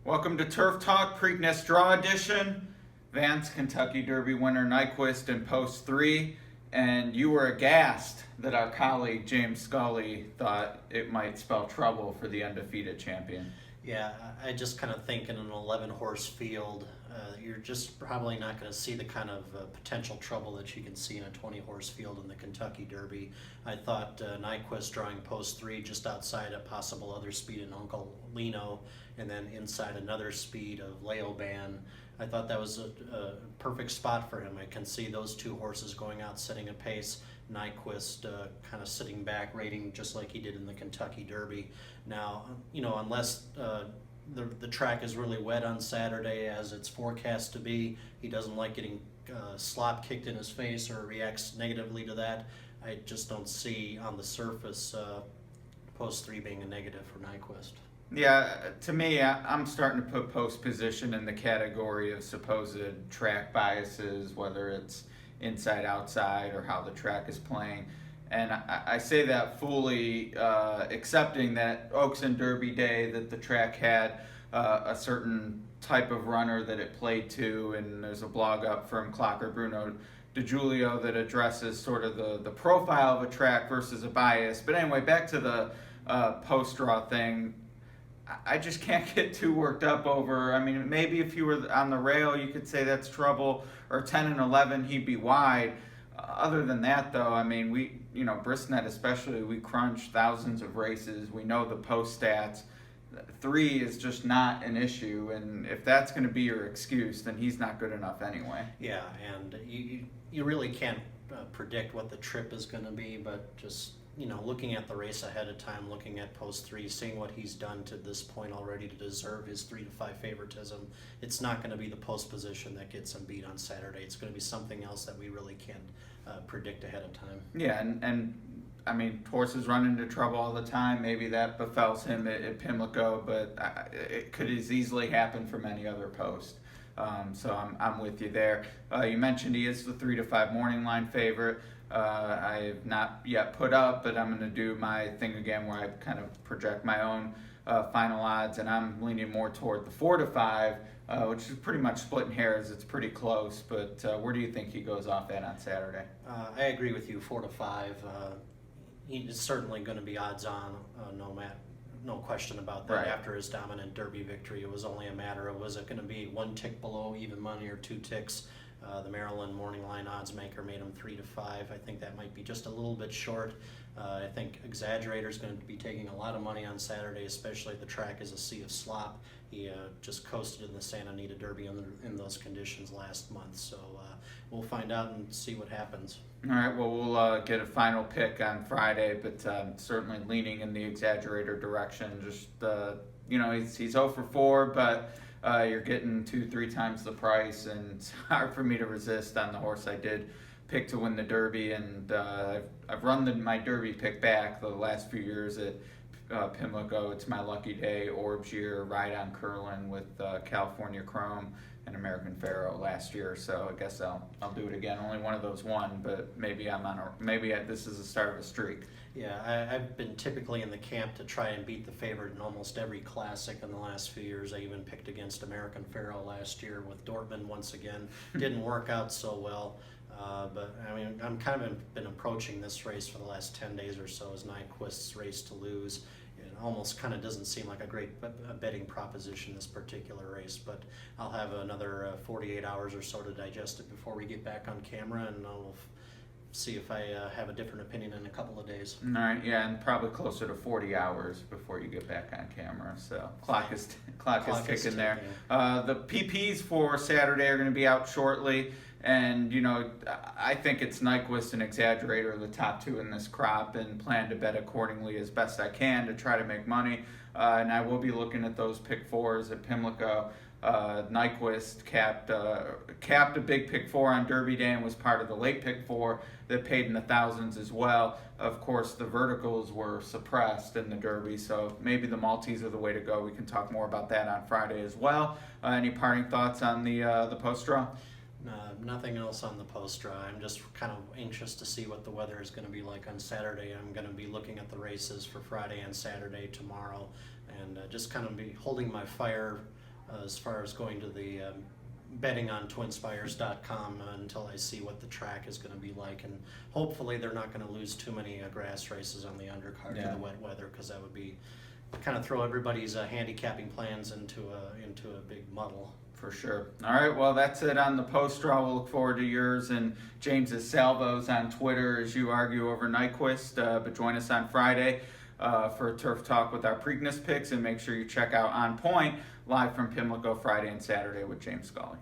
Welcome to Turf Talk, Preakness Draw Edition. Vance, Kentucky Derby winner Nyquist in post 3. And you were aghast that our colleague James Scully thought it might spell trouble for the undefeated champion. Yeah, I just kind of think in an 11-horse field, you're just probably not going to see the kind of potential trouble that you can see in a 20-horse field in the Kentucky Derby. I thought Nyquist drawing post 3 just outside a possible other speed in Uncle Lino, and then inside another speed of Leoban. I thought that was a perfect spot for him. I can see those two horses going out setting a pace. Nyquist kind of sitting back, rating just like he did in the Kentucky Derby. Now, unless the track is really wet on Saturday, as it's forecast to be, he doesn't like getting slop kicked in his face or reacts negatively to that. I just don't see on the surface post 3 being a negative for Nyquist. Yeah, to me, I'm starting to put post position in the category of supposed track biases, whether it's inside, outside, or how the track is playing. And I say that fully accepting that Oaks and Derby Day, that the track had a certain type of runner that it played to, and there's a blog up from Clocker Bruno DiGiulio that addresses sort of the profile of a track versus a bias. But anyway, back to the post-draw thing. I just can't get too worked up over. I mean, maybe if you were on the rail, you could say that's trouble, or 10 and 11, he'd be wide. Other than that, though, I mean, Bristnet especially, we crunch thousands of races. We know the post stats. 3 is just not an issue, and if that's going to be your excuse, then he's not good enough anyway. Yeah, and you really can't predict what the trip is going to be, but just looking at the race ahead of time, looking at post 3, seeing what he's done to this point already to deserve his 3-5 favoritism, it's not going to be the post position that gets him beat on Saturday. It's going to be something else that we really can't predict ahead of time. Yeah, and I mean, horses run into trouble all the time. Maybe that befalls him at Pimlico, but it could as easily happen from any other post. So I'm with you there. You mentioned he is the 3-5 morning line favorite. I have not yet put up, but I'm going to do my thing again where I kind of project my own final odds, and I'm leaning more toward the 4-5, which is pretty much splitting hairs. It's pretty close, but where do you think he goes off at on Saturday? I agree with you, 4-5. He's certainly going to be odds on, no question about that. Right. After his dominant Derby victory, it was only a matter of, was it going to be 1 tick below even money or 2 ticks? The Maryland morning line odds maker made him 3-5. I think that might be just a little bit short. I think Exaggerator is going to be taking a lot of money on Saturday, especially if the track is a sea of slop. He just coasted in the Santa Anita Derby in those conditions last month. So we'll find out and see what happens. All right, well, we'll get a final pick on Friday, but certainly leaning in the Exaggerator direction. Just, he's 0 for 4, but you're getting 2-3 times the price, and it's hard for me to resist on the horse I did pick to win the Derby, and I've run my Derby pick back the last few years at Pimlico. It's my lucky day. Orbs year, Ride on Curlin with California Chrome and American Pharaoh last year. So I guess I'll do it again. Only one of those won, but maybe this is the start of a streak. Yeah, I've been typically in the camp to try and beat the favorite in almost every classic in the last few years. I even picked against American Pharaoh last year with Dortmund once again. Didn't work out so well. But I mean, I'm kind of been approaching this race for the last 10 days or so as Nyquist's race to lose. It almost kind of doesn't seem like a great betting proposition, this particular race, but I'll have another 48 hours or so to digest it before we get back on camera, and I'll see if I have a different opinion in a couple of days. All right, yeah, and probably closer to 40 hours before you get back on camera. So clock is ticking there. The PPs for Saturday are going to be out shortly. And, I think it's Nyquist and Exaggerator, the top 2 in this crop, and plan to bet accordingly as best I can to try to make money. And I will be looking at those pick 4s at Pimlico. Nyquist capped a big pick 4 on Derby Day and was part of the late pick 4 that paid in the thousands as well. Of course, the verticals were suppressed in the Derby, so maybe the Maltese are the way to go. We can talk more about that on Friday as well. Any parting thoughts on the post draw? Nothing else on the post draw. I'm just kind of anxious to see what the weather is going to be like on Saturday. I'm going to be looking at the races for Friday and Saturday tomorrow, and just kind of be holding my fire as far as going to the betting on twinspires.com until I see what the track is going to be like, and hopefully they're not going to lose too many grass races on the undercard Yeah. to the wet weather, because that would be kind of throw everybody's handicapping plans into a big muddle. For sure. All right, well, that's it on the post draw. We'll look forward to yours and James's salvos on Twitter as you argue over Nyquist. But join us on Friday for a Turf Talk with our Preakness picks, and make sure you check out On Point live from Pimlico Friday and Saturday with James Scully.